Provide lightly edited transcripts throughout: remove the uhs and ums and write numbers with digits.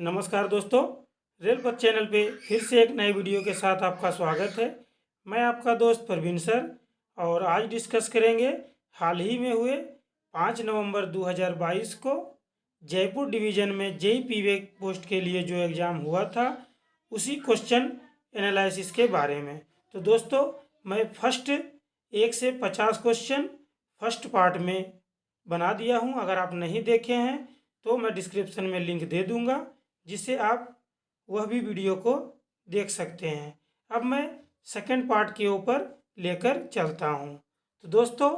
नमस्कार दोस्तों, रेल पथ चैनल पे फिर से एक नए वीडियो के साथ आपका स्वागत है। मैं आपका दोस्त प्रवीण सर और आज डिस्कस करेंगे हाल ही में हुए 5 नवंबर 2022 को जयपुर डिवीज़न में जेई पीवेक पोस्ट के लिए जो एग्ज़ाम हुआ था उसी क्वेश्चन एनालिसिस के बारे में। तो दोस्तों, मैं फर्स्ट 1 से 50 क्वेश्चन फर्स्ट पार्ट में बना दिया हूँ। अगर आप नहीं देखे हैं तो मैं डिस्क्रिप्शन में लिंक दे दूँगा, जिससे आप वह भी वीडियो को देख सकते हैं। अब मैं सेकंड पार्ट के ऊपर लेकर चलता हूं। तो दोस्तों,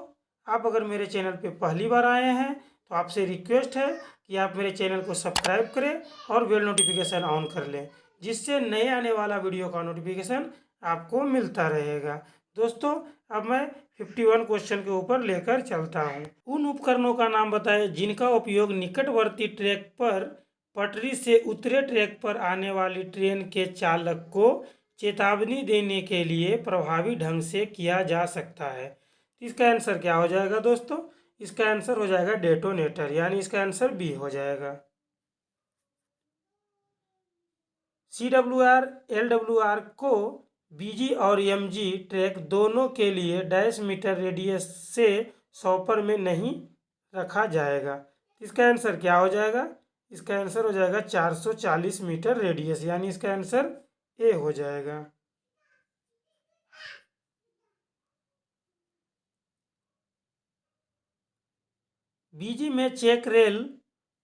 आप अगर मेरे चैनल पे पहली बार आए हैं तो आपसे रिक्वेस्ट है कि आप मेरे चैनल को सब्सक्राइब करें और बेल नोटिफिकेशन ऑन कर लें, जिससे नए आने वाला वीडियो का नोटिफिकेशन आपको मिलता रहेगा। दोस्तों, अब मैं 51 क्वेश्चन के ऊपर लेकर चलता हूं। उन उपकरणों का नाम बताएं जिनका उपयोग निकटवर्ती ट्रैक पर पटरी से उतरे ट्रैक पर आने वाली ट्रेन के चालक को चेतावनी देने के लिए प्रभावी ढंग से किया जा सकता है। इसका आंसर क्या हो जाएगा दोस्तों? इसका आंसर हो जाएगा डेटोनेटर, यानी इसका आंसर बी हो जाएगा। CWR LWR को BG और MG ट्रैक दोनों के लिए डैश मीटर रेडियस से शॉपर में नहीं रखा जाएगा। इसका आंसर क्या हो जाएगा? इसका आंसर हो जाएगा 440 मीटर रेडियस, यानी इसका आंसर ए हो जाएगा। बीजी में चेक रेल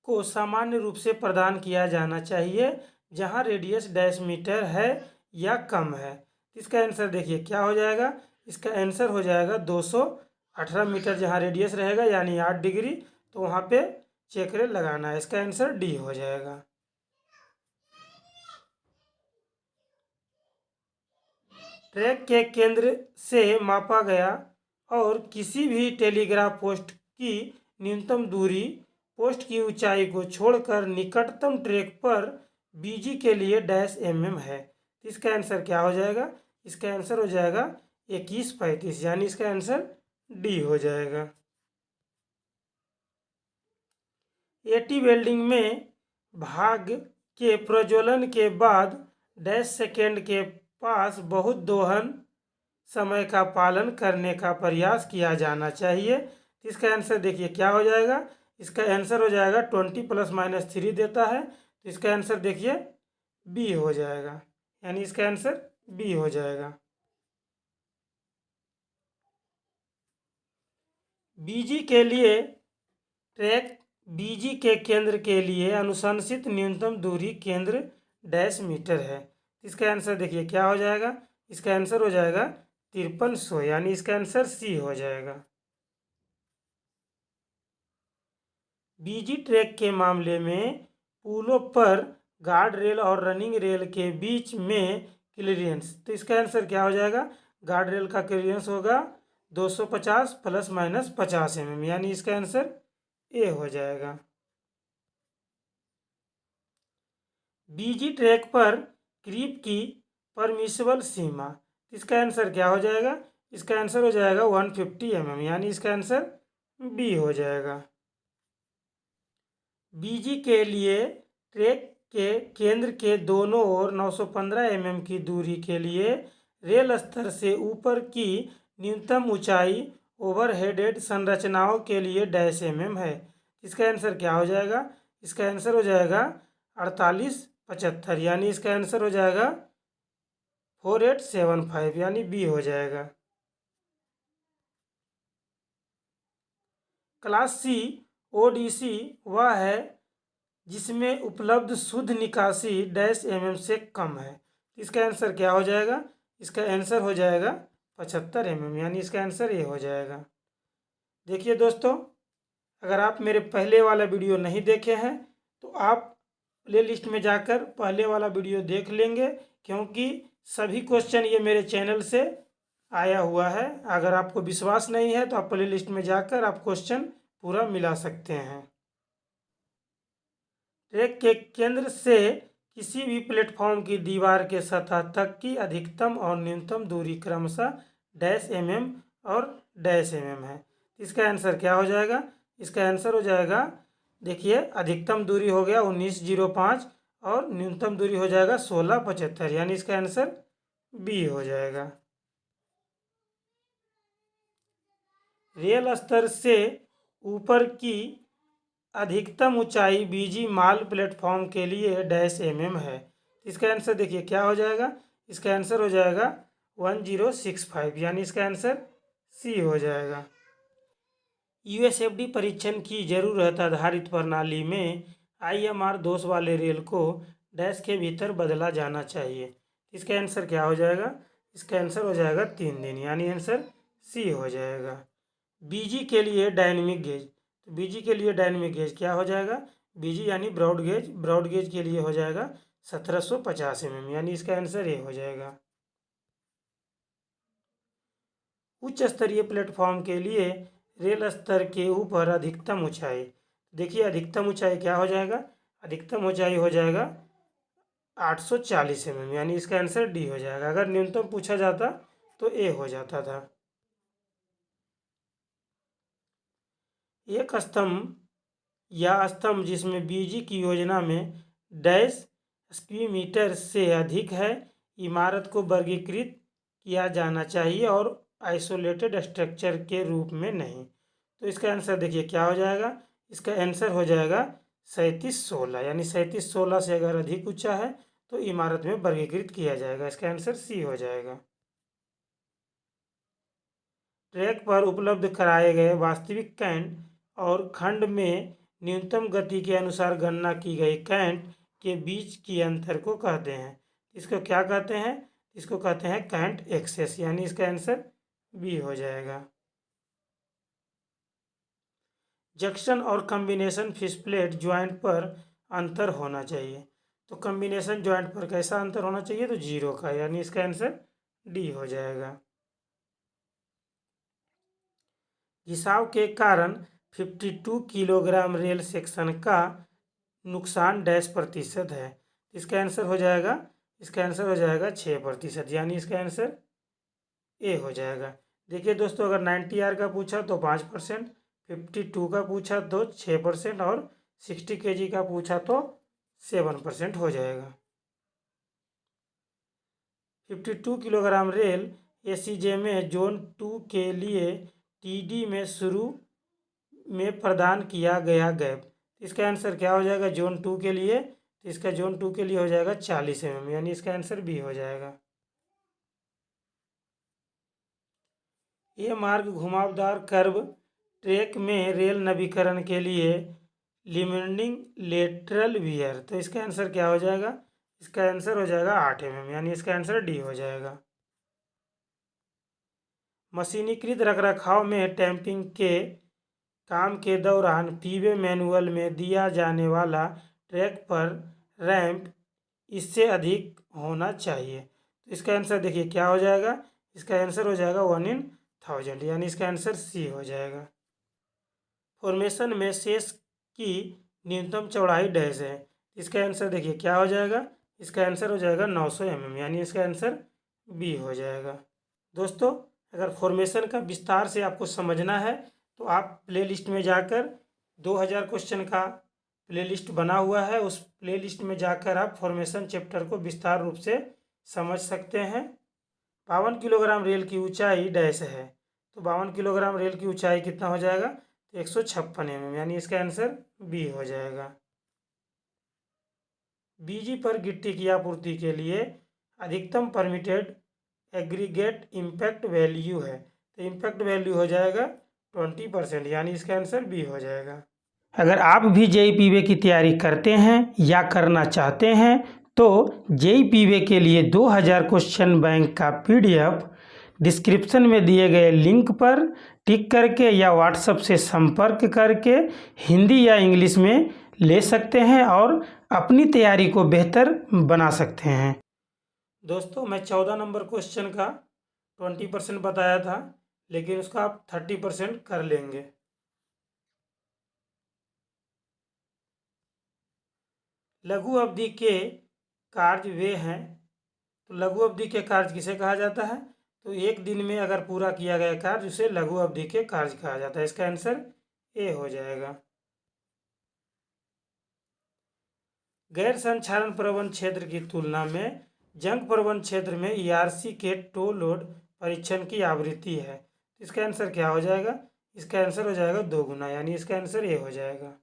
को सामान्य रूप से प्रदान किया जाना चाहिए जहां रेडियस डैश मीटर है या कम है। इसका आंसर देखिए क्या हो जाएगा? इसका आंसर हो जाएगा 218 मीटर जहां रेडियस रहेगा, यानी 8 डिग्री, तो वहां पे चेक रेल लगाना है। इसका आंसर डी हो जाएगा। ट्रैक के केंद्र से मापा गया और किसी भी टेलीग्राफ पोस्ट की न्यूनतम दूरी पोस्ट की ऊंचाई को छोड़कर निकटतम ट्रैक पर बीजी के लिए डैश mm है। इसका आंसर क्या हो जाएगा? इसका आंसर हो जाएगा 2135, यानी इसका आंसर डी हो जाएगा। एटी वेल्डिंग में भाग के प्रज्वलन के बाद डैश सेकेंड के पास बहुत दोहन समय का पालन करने का प्रयास किया जाना चाहिए। इसका आंसर देखिए क्या हो जाएगा? इसका आंसर हो जाएगा 20 ± 3 देता है, तो इसका आंसर देखिए बी हो जाएगा, यानी इसका आंसर बी हो जाएगा। बीजी के लिए ट्रैक बीजी के केंद्र के लिए अनुशंसित न्यूनतम दूरी केंद्र डैश मीटर है। इसका आंसर देखिए क्या हो जाएगा? इसका आंसर हो जाएगा 5300, यानी इसका आंसर सी हो जाएगा। बीजी ट्रैक के मामले में पुलों पर गार्ड रेल और रनिंग रेल के बीच में क्लियरेंस, तो इसका आंसर क्या हो जाएगा? गार्ड रेल का क्लियरेंस होगा 250 ± 50 mm, यानी इसका आंसर ए हो जाएगा। बीजी ट्रैक पर क्रीप की परमिसिबल सीमा, इसका आंसर क्या हो जाएगा? इसका आंसर हो जाएगा 150 mm, यानी इसका आंसर बी हो जाएगा। बीजी के लिए ट्रैक के केंद्र के दोनों ओर 915 mm की दूरी के लिए रेल स्तर से ऊपर की न्यूनतम ऊंचाई ओवरहेडेड संरचनाओं के लिए डैश mm है। इसका आंसर क्या हो जाएगा? इसका आंसर हो जाएगा 4875, यानी इसका आंसर हो जाएगा 4875, यानी बी हो जाएगा। क्लास सी ओडीसी वह है जिसमें उपलब्ध शुद्ध निकासी डैश mm से कम है। इसका आंसर क्या हो जाएगा? इसका आंसर हो जाएगा 75 mm, यानी इसका आंसर ये हो जाएगा। देखिए दोस्तों, अगर आप मेरे पहले वाला वीडियो नहीं देखे हैं तो आप प्ले लिस्ट में जाकर पहले वाला वीडियो देख लेंगे, क्योंकि सभी क्वेश्चन ये मेरे चैनल से आया हुआ है। अगर आपको विश्वास नहीं है तो आप प्ले लिस्ट में जाकर आप क्वेश्चन पूरा मिला सकते हैं। ट्रैक के केंद्र से किसी भी प्लेटफॉर्म की दीवार के सतह तक की अधिकतम और न्यूनतम दूरी क्रमशः डैश mm और डैश mm है। इसका आंसर क्या हो जाएगा? इसका आंसर हो जाएगा, देखिए अधिकतम दूरी हो गया 1905 और न्यूनतम दूरी हो जाएगा 1675, यानी इसका आंसर बी हो जाएगा। रेल स्तर से ऊपर की अधिकतम ऊंचाई बीजी माल प्लेटफॉर्म के लिए डैश एमएम है। इसका आंसर देखिए क्या हो जाएगा, इसका आंसर हो जाएगा 1065, यानी इसका आंसर सी हो जाएगा। यूएसएफडी परीक्षण की जरूरत आधारित प्रणाली में आईएमआर दोष वाले रेल को डैश के भीतर बदला जाना चाहिए। इसका आंसर क्या हो जाएगा, इसका आंसर हो जाएगा 3 दिन, यानी आंसर सी हो जाएगा। बीजी के लिए डायनेमिक गेज, तो बीजी के लिए डायनेमिक गेज क्या हो जाएगा, बीजी यानी ब्रॉड गेज, ब्रॉड गेज के लिए हो जाएगा 1750 mm, यानी इसका आंसर ए हो जाएगा। उच्च स्तरीय प्लेटफॉर्म के लिए रेल स्तर के ऊपर अधिकतम ऊंचाई, देखिए अधिकतम ऊंचाई क्या हो जाएगा, अधिकतम ऊंचाई हो जाएगा 840 mm, यानी इसका आंसर डी हो जाएगा। अगर न्यूनतम पूछा जाता तो ए हो जाता था। एक स्तंभ या स्तंभ जिसमें बीजी की योजना में डैश स्क्वायर मीटर से अधिक है, इमारत को वर्गीकृत किया जाना चाहिए और आइसोलेटेड स्ट्रक्चर के रूप में नहीं। तो इसका आंसर देखिए क्या हो जाएगा, इसका आंसर हो जाएगा 3716, यानी 3716 से अगर अधिक ऊंचा है तो इमारत में वर्गीकृत किया जाएगा। इसका आंसर सी हो जाएगा। ट्रैक पर उपलब्ध कराए गए वास्तविक कैंट और खंड में न्यूनतम गति के अनुसार गणना की गई कैंट के बीच की अंतर को कहते हैं। इसको क्या कहते हैं, इसको कहते हैं कैंट एक्सेस, यानी इसका आंसर बी हो जाएगा। जंक्शन और कॉम्बिनेशन फिशप्लेट ज्वाइंट पर अंतर होना चाहिए, तो कॉम्बिनेशन ज्वाइंट पर कैसा अंतर होना चाहिए, तो 0 का, यानी इसका आंसर डी हो जाएगा। घिसाव के कारण 52 किलोग्राम रेल सेक्शन का नुकसान डैश प्रतिशत है। इसका आंसर हो जाएगा, इसका आंसर हो जाएगा 6%, यानी इसका आंसर ए हो जाएगा। देखिए दोस्तों, अगर 90R का पूछा तो 5%, 52 का पूछा तो 6% और 60 kg का पूछा तो 7% हो जाएगा। 52 किलोग्राम रेल एसीजे में जोन 2 के लिए टीडी में शुरू में प्रदान किया गया गैप, इसका आंसर क्या हो जाएगा जोन 2 के लिए, तो इसका जोन 2 के लिए हो जाएगा 40 mm, यानी इसका आंसर बी हो जाएगा। ये मार्ग घुमावदार कर्व ट्रैक में रेल नवीकरण के लिए लिमिटिंग लेटरल वियर, तो इसका आंसर क्या हो जाएगा, इसका आंसर हो जाएगा 8 mm, यानी इसका आंसर डी हो जाएगा। मशीनीकृत रखरखाव में टैंपिंग के काम के दौरान पीवे मैनुअल में दिया जाने वाला ट्रैक पर रैंप इससे अधिक होना चाहिए। तो इसका आंसर देखिए क्या हो जाएगा, इसका आंसर हो जाएगा 1/1000, यानी इसका आंसर सी हो जाएगा। फॉर्मेशन में शेष की न्यूनतम चौड़ाई डैश है, इसका आंसर देखिए क्या हो जाएगा, इसका आंसर हो जाएगा 900 mm, यानी इसका आंसर बी हो जाएगा। दोस्तों, अगर फॉर्मेशन का विस्तार से आपको समझना है तो आप प्लेलिस्ट में जाकर 2000 क्वेश्चन का प्लेलिस्ट बना हुआ है, उस प्लेलिस्ट में जाकर आप फॉर्मेशन चैप्टर को विस्तार रूप से समझ सकते हैं। 52 किलोग्राम रेल की ऊंचाई डैश है, तो 52 किलोग्राम रेल की ऊंचाई कितना हो जाएगा, तो 156 mm, यानी इसका आंसर बी हो जाएगा। बीजी पर गिट्टी की आपूर्ति के लिए अधिकतम परमिटेड एग्रीगेट इम्पैक्ट वैल्यू है, तो इम्पैक्ट वैल्यू हो जाएगा 20%, यानी इसका आंसर बी हो जाएगा। अगर आप भी जेईई पीवे की तैयारी करते हैं या करना चाहते हैं तो जेईई पीवे के लिए 2000 क्वेश्चन बैंक का PDF डिस्क्रिप्शन में दिए गए लिंक पर टिक करके या व्हाट्सएप से संपर्क करके हिंदी या इंग्लिश में ले सकते हैं और अपनी तैयारी को बेहतर बना सकते हैं। दोस्तों, मैं 14 नंबर क्वेश्चन का 20% बताया था, लेकिन उसका आप 30% कर लेंगे। लघु अवधि के कार्य वे हैं, तो लघु अवधि के कार्य किसे कहा जाता है, तो एक दिन में अगर पूरा किया गया कार्य उसे लघु अवधि के कार्य कहा जाता है। इसका आंसर ए हो जाएगा। गैर संचालन प्रवण क्षेत्र की तुलना में जंग प्रवण क्षेत्र में ईआरसी के टो लोड परीक्षण की आवृत्ति है। इसका आंसर क्या हो जाएगा? इसका आंसर हो जाएगा 2 गुना, यानी इसका आंसर ए हो जाएगा।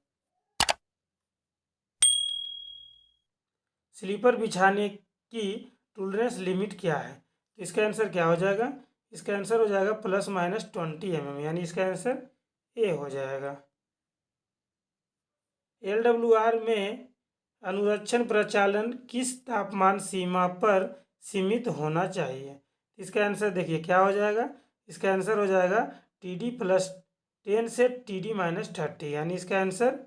स्लीपर बिछाने की टॉलरेंस लिमिट क्या है? तो इसका आंसर क्या हो जाएगा? इसका आंसर हो जाएगा ±20 mm, यानी इसका आंसर ए हो जाएगा। LWR में अनुरक्षण प्रचालन किस तापमान सीमा पर सीमित होना चाहिए? इसका आंसर देखिए क्या हो जाएगा? इसका आंसर हो जाएगा TD+10 से TD-30, यानी इसका आंसर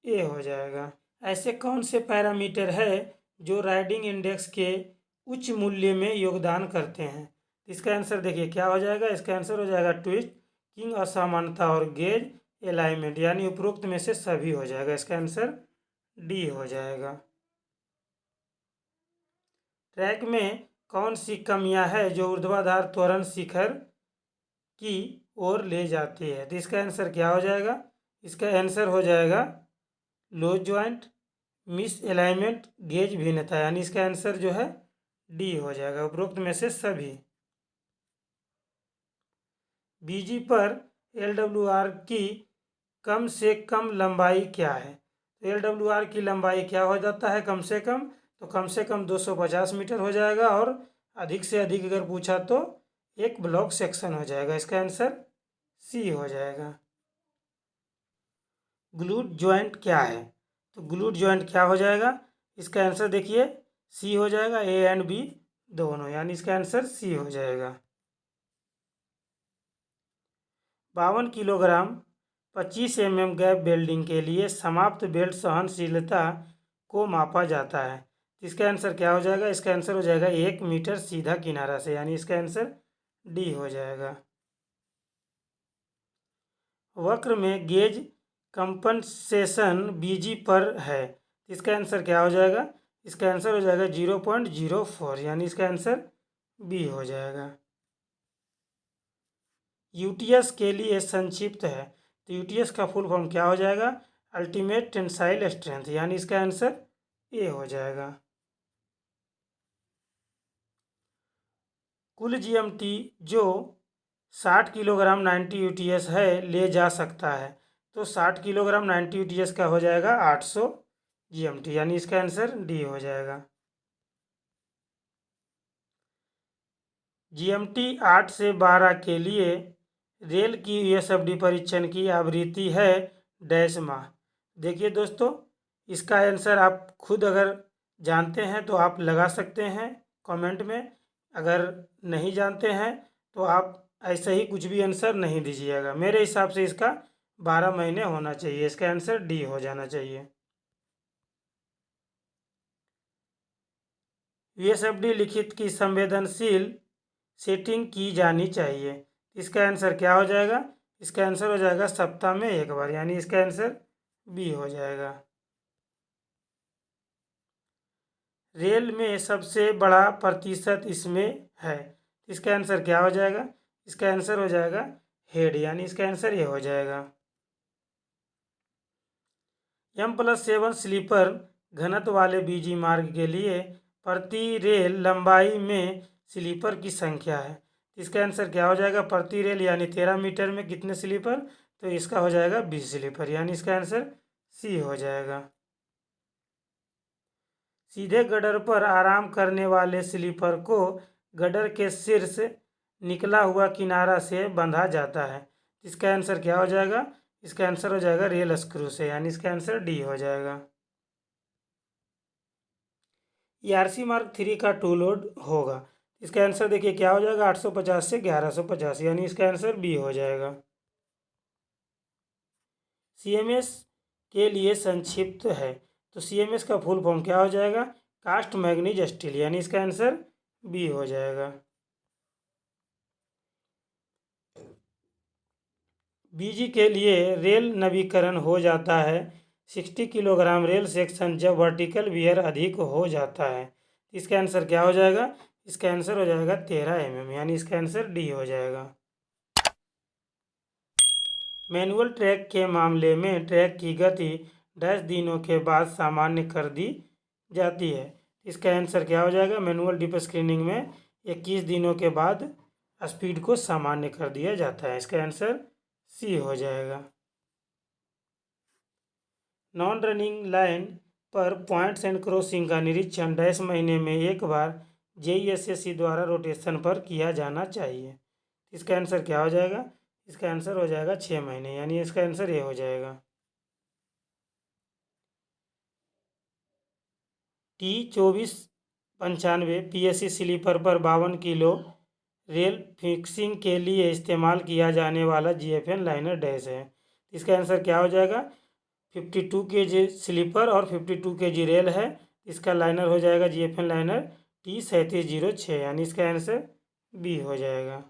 ए हो जाएगा। ऐसे कौन से पैरामीटर है जो राइडिंग इंडेक्स के उच्च मूल्य में योगदान करते हैं? इसका आंसर देखिए क्या हो जाएगा? इसका आंसर हो जाएगा ट्विस्ट, किंग असमानता और गेज अलाइनमेंट, यानी उपरोक्त में से सभी हो जाएगा। इसका आंसर डी हो जाएगा। ट्रैक में कौन सी कमियां है जो ऊर्ध्वाधर त्वरण शिखर की ओर ले जाती है? तो इसका आंसर क्या हो जाएगा? इसका आंसर हो जाएगा लो जॉइंट, मिस अलाइनमेंट, गेज भिन्नता, यानी इसका आंसर जो है डी हो जाएगा, उपरोक्त में से सभी। बीजी पर LWR की कम से कम लंबाई क्या है? तो LWR की लंबाई क्या हो जाता है कम से कम? तो कम से कम 250 मीटर हो जाएगा, और अधिक से अधिक अगर पूछा तो एक ब्लॉक सेक्शन हो जाएगा। इसका आंसर सी हो जाएगा। ग्लूट जॉइंट क्या है? तो ग्लूट जॉइंट क्या हो जाएगा? इसका आंसर देखिए सी हो जाएगा, ए एंड बी दोनों, यानी इसका आंसर सी हो जाएगा। 52 किलोग्राम 25 mm गैप वेल्डिंग के लिए समाप्त बेल्ट सहनशीलता को मापा जाता है। इसका आंसर क्या हो जाएगा? इसका आंसर हो जाएगा 1 मीटर सीधा किनारा से, यानी इसका आंसर डी हो जाएगा। वक्र में गेज कंपनसेशन बीजी पर है। इसका आंसर क्या हो जाएगा? इसका आंसर हो जाएगा 0.04, यानी इसका आंसर बी हो जाएगा। यूटीएस के लिए संक्षिप्त है, तो यूटीएस का फुल फॉर्म क्या हो जाएगा? अल्टीमेट टेंसाइल स्ट्रेंथ, यानी इसका आंसर ए हो जाएगा। कुल जीएमटी जो 60 किलोग्राम 90 यूटीएस है ले जा सकता है, तो 60 किलोग्राम 90 यूटीएस का हो जाएगा 800 जीएमटी, यानी इसका आंसर डी हो जाएगा। जीएमटी 8 से 12 के लिए रेल की यूएसएफडी परीक्षण की आवृत्ति है डैश माह। देखिए दोस्तों, इसका आंसर आप खुद अगर जानते हैं तो आप लगा सकते हैं कमेंट में, अगर नहीं जानते हैं तो आप ऐसे ही कुछ भी आंसर नहीं दीजिएगा। मेरे हिसाब से इसका 12 महीने होना चाहिए, इसका आंसर डी हो जाना चाहिए। यूएसएफडी लिखित की संवेदनशील सेटिंग की जानी चाहिए। इसका आंसर क्या हो जाएगा? इसका आंसर हो जाएगा सप्ताह में एक बार, यानी इसका आंसर बी हो जाएगा। रेल में सबसे बड़ा प्रतिशत इसमें है, इसका आंसर क्या हो जाएगा? इसका आंसर हो जाएगा हेड, यानी इसका आंसर ये हो जाएगा। M+7 स्लीपर घनत्व वाले बीजी मार्ग के लिए प्रति रेल लंबाई में स्लीपर की संख्या है। इसका आंसर क्या हो जाएगा? प्रति रेल यानी 13 मीटर में कितने स्लीपर? तो इसका हो जाएगा 20 स्लीपर, यानी इसका आंसर सी हो जाएगा। सीधे गडर पर आराम करने वाले स्लीपर को गडर के शीर्ष निकला हुआ किनारा से बंधा जाता है। इसका आंसर क्या हो जाएगा? इसका आंसर हो जाएगा रेल स्क्रू से, यानी इसका आंसर डी हो जाएगा। ईआरसी मार्क 3 का टू लोड होगा। इसका आंसर देखिए क्या हो जाएगा? 850 से 1150, यानी इसका आंसर बी हो जाएगा। सीएमएस के लिए संक्षिप्त है, तो सीएमएस का फुल फॉर्म क्या हो जाएगा? कास्ट मैग्नीज स्टील, यानी इसका आंसर बी हो जाएगा। बीजी के लिए रेल नवीकरण हो जाता है 60 किलोग्राम रेल सेक्शन जब वर्टिकल वियर अधिक हो जाता है। इसका आंसर क्या हो जाएगा? इसका आंसर हो जाएगा 13 mm, यानी इसका आंसर डी हो जाएगा। मैनुअल ट्रैक के मामले में ट्रैक की गति डैश दिनों के बाद सामान्य कर दी जाती है। इसका आंसर क्या हो जाएगा? मैनुअल डिप स्क्रीनिंग में 21 दिनों के बाद स्पीड को सामान्य कर दिया जाता है। इसका आंसर सी हो जाएगा। नॉन रनिंग लाइन पर पॉइंट्स एंड क्रॉसिंग का निरीक्षण डैश महीने में एक बार JESSC द्वारा रोटेशन पर किया जाना चाहिए। इसका आंसर क्या हो जाएगा? इसका आंसर हो जाएगा 6 महीने, यानी इसका आंसर ये हो जाएगा। T2495 PSC स्लीपर पर 52 किलो रेल फिक्सिंग के लिए इस्तेमाल किया जाने वाला GFN लाइनर डैश है। इसका आंसर क्या हो जाएगा? 52 kg स्लीपर और 52 kg रेल है। इसका लाइनर हो जाएगा GFN लाइनर T3706, यानी इसका आंसर बी हो जाएगा।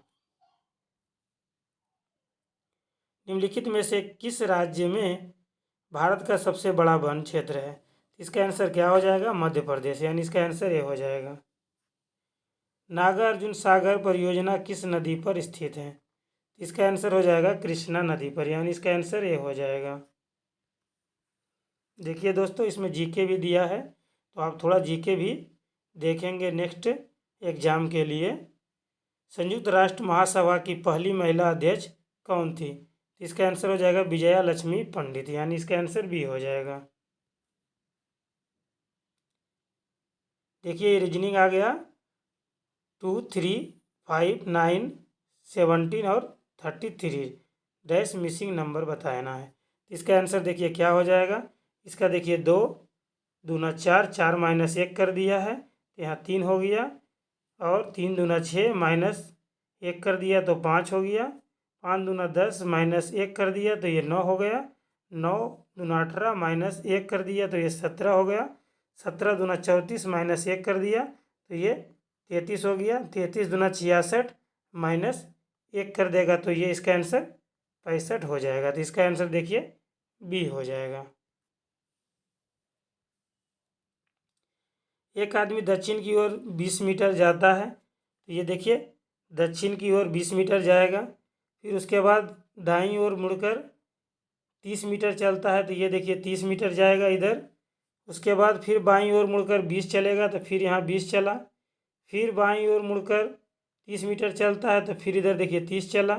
निम्नलिखित में से किस राज्य में भारत का सबसे बड़ा वन क्षेत्र है? इसका आंसर क्या हो जाएगा? मध्य प्रदेश, यानी इसका आंसर ए हो जाएगा। नागार्जुन सागर परियोजना किस नदी पर स्थित है? इसका आंसर हो जाएगा कृष्णा नदी पर, यानी इसका आंसर ए हो जाएगा। देखिए दोस्तों, इसमें जीके भी दिया है, तो आप थोड़ा जीके भी देखेंगे नेक्स्ट एग्जाम के लिए। संयुक्त राष्ट्र महासभा की पहली महिला अध्यक्ष कौन थी? इसका आंसर हो जाएगा विजया लक्ष्मी पंडित, यानी इसका आंसर बी हो जाएगा। देखिए रीजनिंग आ गया। 2, 3, 5, 9, 17 और 33 डैश मिसिंग नंबर बताना है। इसका आंसर देखिए क्या हो जाएगा। इसका देखिए 2 दूना 4, 4 माइनस 1 कर दिया है, तो यहाँ 3 हो गया, और 3 दूना 6 माइनस 1 कर दिया तो 5 हो गया, 5 दूना 10 माइनस 1 कर दिया तो ये 9 हो गया, 9 दूना 18 माइनस 1 कर दिया तो ये 17 हो गया, 17 दूना 34 माइनस 1 कर दिया तो ये 33 हो गया, 33 दूना 66 माइनस 1 कर देगा तो ये इसका आंसर 65 हो जाएगा। तो इसका आंसर देखिए बी हो जाएगा। एक आदमी दक्षिण की ओर 20 मीटर जाता है, तो ये देखिए दक्षिण की ओर 20 मीटर जाएगा, फिर उसके बाद दाईं ओर मुड़कर 30 मीटर चलता है, तो ये देखिए 30 मीटर जाएगा इधर। उसके बाद फिर बाईं ओर मुड़कर 20 चलेगा, तो फिर यहाँ 20 चला, फिर बाईं ओर मुड़कर 30 मीटर चलता है, तो फिर इधर देखिए 30 चला।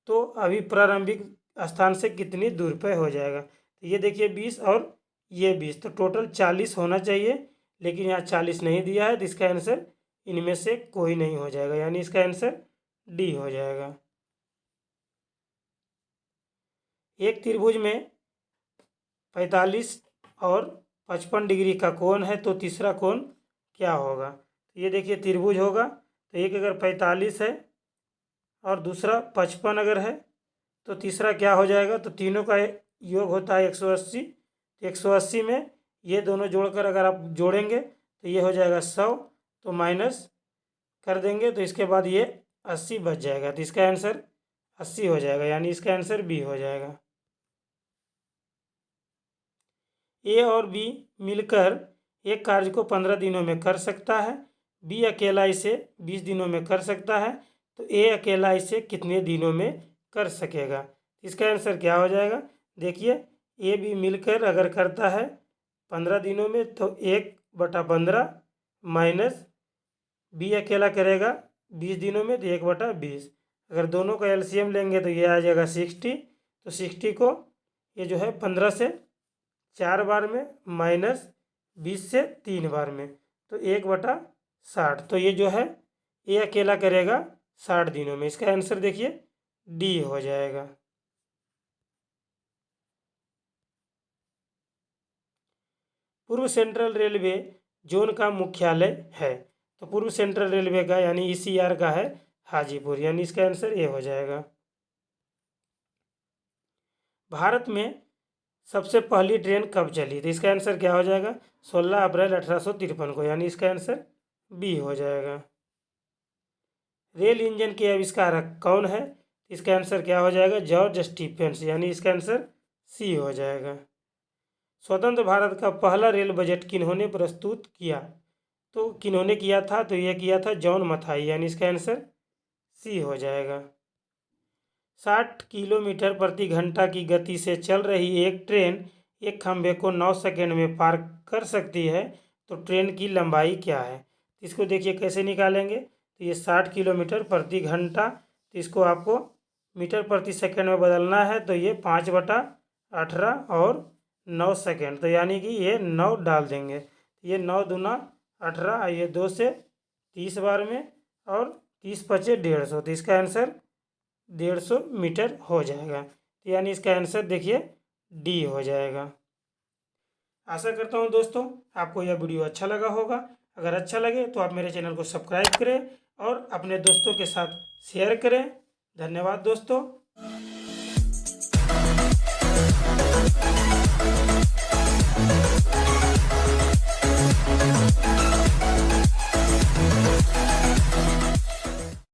तो अभी प्रारंभिक स्थान से कितनी दूर पर हो जाएगा? तो ये देखिए 20 और ये 20, तो टोटल 40 होना चाहिए, लेकिन यहाँ 40 नहीं दिया है, तो इसका आंसर इनमें से कोई नहीं हो जाएगा, यानी इसका आंसर डी हो जाएगा। एक त्रिभुज में 45 और 55 डिग्री का कोण है, तो तीसरा कोण क्या होगा? तो ये देखिए त्रिभुज होगा, तो एक अगर 45 है और दूसरा 55 अगर है, तो तीसरा क्या हो जाएगा? तो तीनों का योग होता है 180, 180 में ये दोनों जोड़कर अगर आप जोड़ेंगे तो ये हो जाएगा 100, तो माइनस कर देंगे तो इसके बाद ये 80 बच जाएगा, तो इसका आंसर 80 हो जाएगा, यानी इसका आंसर बी हो जाएगा। ए और बी मिलकर एक कार्य को 15 दिनों में कर सकता है, बी अकेला इसे 20 दिनों में कर सकता है, तो ए अकेला इसे कितने दिनों में कर सकेगा? इसका आंसर क्या हो जाएगा? देखिए ए बी मिलकर अगर करता है 15 दिनों में, तो 1/15 माइनस बी अकेला करेगा 20 दिनों में, तो 1/20। अगर दोनों का एलसीएम लेंगे तो ये आ जाएगा 60, तो 60 को ये जो है 15 से 4 बार में माइनस 20 से 3 बार में, तो 1/60, तो ये जो है ये अकेला करेगा 60 दिनों में। इसका आंसर देखिए डी हो जाएगा। पूर्व सेंट्रल रेलवे जोन का मुख्यालय है, तो पूर्व सेंट्रल रेलवे का यानी ECR का है हाजीपुर, यानी इसका आंसर ए हो जाएगा। भारत में सबसे पहली ट्रेन कब चली? तो इसका आंसर क्या हो जाएगा? 16 अप्रैल 1853 को, यानी इसका आंसर बी हो जाएगा। रेल इंजन के आविष्कारक कौन है? इसका आंसर क्या हो जाएगा? जॉर्ज स्टीफेंस, यानी इसका आंसर सी हो जाएगा। स्वतंत्र भारत का पहला रेल बजट किन्होंने प्रस्तुत किया? तो किन्होंने किया था? तो यह किया था जॉन मथाई, यानी इसका आंसर सी हो जाएगा। 60 किलोमीटर प्रति घंटा की गति से चल रही एक ट्रेन एक खंभे को 9 सेकंड में पार कर सकती है तो ट्रेन की लंबाई क्या है। इसको देखिए कैसे निकालेंगे। तो ये 60 किलोमीटर प्रति घंटा, तो इसको आपको मीटर प्रति सेकंड में बदलना है। तो ये 5/18 और 9 सेकंड, तो यानी कि ये 9 डाल देंगे। ये 9 दूना 18, ये 2 से 30 बार में, और 30 पचे 150, तो इसका आंसर 150 मीटर हो जाएगा। तो यानी इसका आंसर देखिए डी हो जाएगा। आशा करता हूँ दोस्तों आपको यह वीडियो अच्छा लगा होगा। अगर अच्छा लगे तो आप मेरे चैनल को सब्सक्राइब करें और अपने दोस्तों के साथ शेयर करें। धन्यवाद दोस्तों।